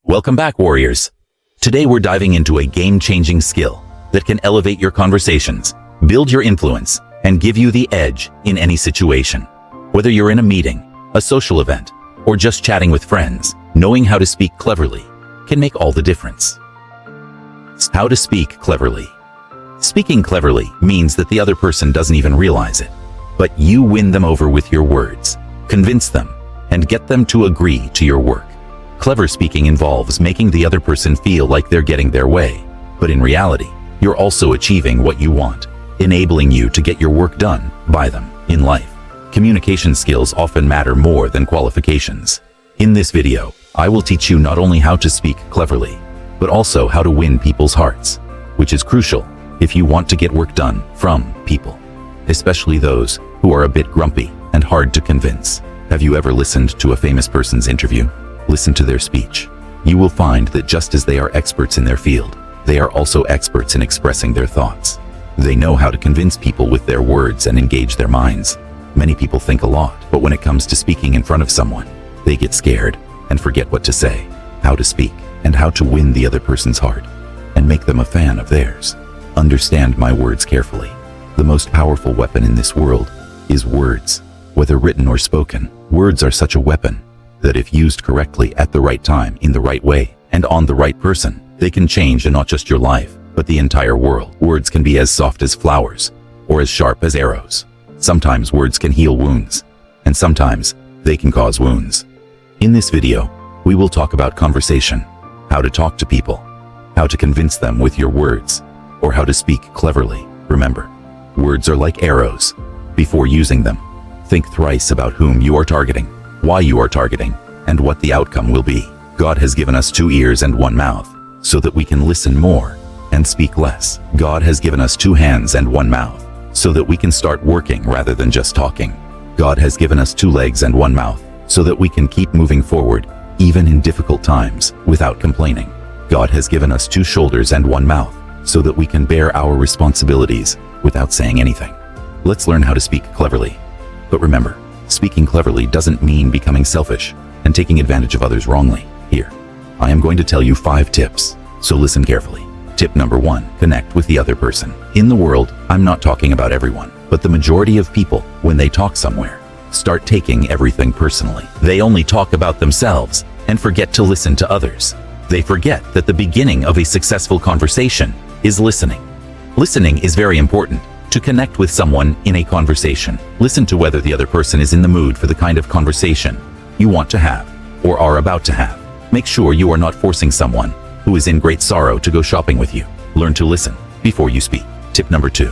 Welcome back, warriors. Today we're diving into a game-changing skill that can elevate your conversations, build your influence, and give you the edge in any situation. Whether you're in a meeting, a social event, or just chatting with friends, knowing how to speak cleverly can make all the difference. How to speak cleverly. Speaking cleverly means that the other person doesn't even realize it, but you win them over with your words, convince them, and get them to agree to your work. Clever speaking involves making the other person feel like they're getting their way, but in reality, you're also achieving what you want, enabling you to get your work done by them. In life, communication skills often matter more than qualifications. In this video, I will teach you not only how to speak cleverly, but also how to win people's hearts, which is crucial if you want to get work done from people, especially those who are a bit grumpy and hard to convince. Have you ever listened to a famous person's interview? Listen to their speech. You will find that just as they are experts in their field, they are also experts in expressing their thoughts. They know how to convince people with their words and engage their minds. Many people think a lot, but when it comes to speaking in front of someone, they get scared and forget what to say, how to speak, and how to win the other person's heart and make them a fan of theirs. Understand my words carefully. The most powerful weapon in this world is words. Whether written or spoken, words are such a weapon that if used correctly at the right time, in the right way, and on the right person, they can change not just your life, but the entire world. Words can be as soft as flowers, or as sharp as arrows. Sometimes words can heal wounds, and sometimes they can cause wounds. In this video, we will talk about conversation, how to talk to people, how to convince them with your words, or how to speak cleverly. Remember, words are like arrows. Before using them, think thrice about whom you are targeting, why you are targeting, and what the outcome will be. God has given us 2 ears and 1 mouth, so that we can listen more and speak less. God has given us 2 hands and 1 mouth, so that we can start working rather than just talking. God has given us 2 legs and 1 mouth, so that we can keep moving forward, even in difficult times, without complaining. God has given us 2 shoulders and 1 mouth, so that we can bear our responsibilities without saying anything. Let's learn how to speak cleverly. But remember, speaking cleverly doesn't mean becoming selfish and taking advantage of others wrongly. Here, I am going to tell you 5 tips, so listen carefully. Tip number 1, connect with the other person. In the world, I'm not talking about everyone, but the majority of people, when they talk somewhere, start taking everything personally. They only talk about themselves and forget to listen to others. They forget that the beginning of a successful conversation is listening. Listening is very important. To connect with someone in a conversation, listen to whether the other person is in the mood for the kind of conversation you want to have or are about to have. Make sure you are not forcing someone who is in great sorrow to go shopping with you. Learn to listen before you speak. Tip number 2,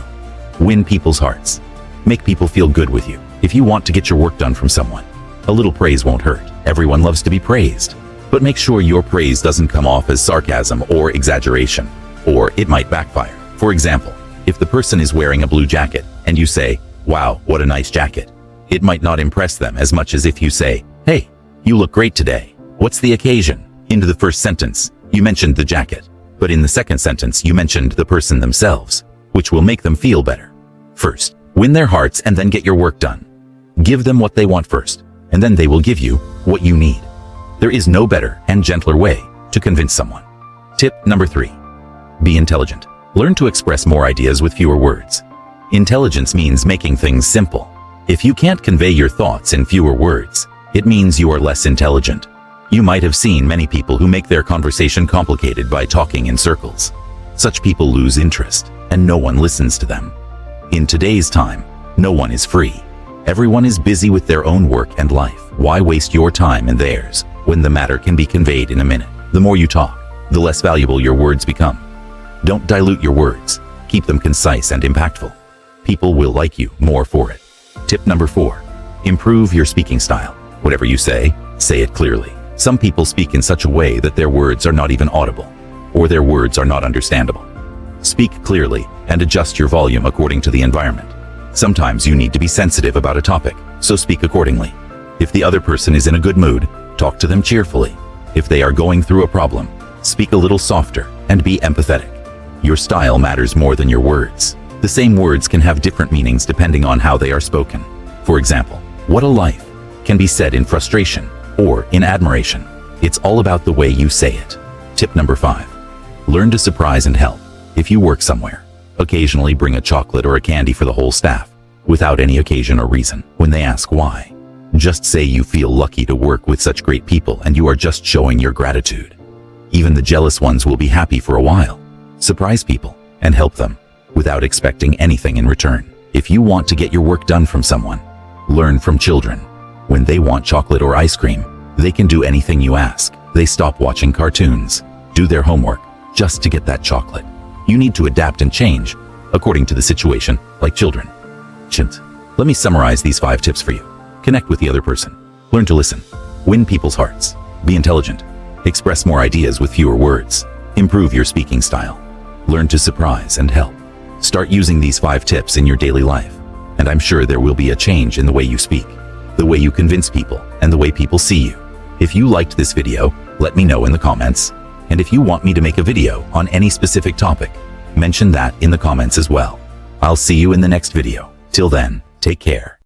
win people's hearts. Make people feel good with you. If you want to get your work done from someone, a little praise won't hurt. Everyone loves to be praised, but make sure your praise doesn't come off as sarcasm or exaggeration, or it might backfire. For example, if the person is wearing a blue jacket and you say, "Wow, what a nice jacket," it might not impress them as much as if you say, "Hey, you look great today. What's the occasion?" In the first sentence, you mentioned the jacket, but in the second sentence, you mentioned the person themselves, which will make them feel better. First, win their hearts and then get your work done. Give them what they want first, and then they will give you what you need. There is no better and gentler way to convince someone. Tip number 3, be intelligent. Learn to express more ideas with fewer words. Intelligence means making things simple. If you can't convey your thoughts in fewer words, it means you are less intelligent. You might have seen many people who make their conversation complicated by talking in circles. Such people lose interest, and no one listens to them. In today's time, no one is free. Everyone is busy with their own work and life. Why waste your time and theirs when the matter can be conveyed in a minute? The more you talk, the less valuable your words become. Don't dilute your words. Keep them concise and impactful. People will like you more for it. Tip number 4, improve your speaking style. Whatever you say it clearly. Some people speak in such a way that their words are not even audible, or their words are not understandable. Speak clearly and adjust your volume according to the environment. Sometimes you need to be sensitive about a topic, so speak accordingly. If the other person is in a good mood, talk to them cheerfully. If they are going through a problem, speak a little softer and be empathetic. Your style matters more than your words. The same words can have different meanings depending on how they are spoken. For example, "What a life" can be said in frustration or in admiration. It's all about the way you say it. Tip number 5. Learn to surprise and help. If you work somewhere, occasionally bring a chocolate or a candy for the whole staff, without any occasion or reason. When they ask why, just say you feel lucky to work with such great people and you are just showing your gratitude. Even the jealous ones will be happy for a while. Surprise people and help them without expecting anything in return. If you want to get your work done from someone, learn from children. When they want chocolate or ice cream, they can do anything you ask. They stop watching cartoons, do their homework, just to get that chocolate. You need to adapt and change according to the situation, like children. Let me summarize these 5 tips for you. Connect with the other person. Learn to listen. Win people's hearts. Be intelligent. Express more ideas with fewer words. Improve your speaking style. Learn to surprise and help. Start using these 5 tips in your daily life, and I'm sure there will be a change in the way you speak, the way you convince people, and the way people see you. If you liked this video, let me know in the comments. And if you want me to make a video on any specific topic, mention that in the comments as well. I'll see you in the next video. Till then, take care.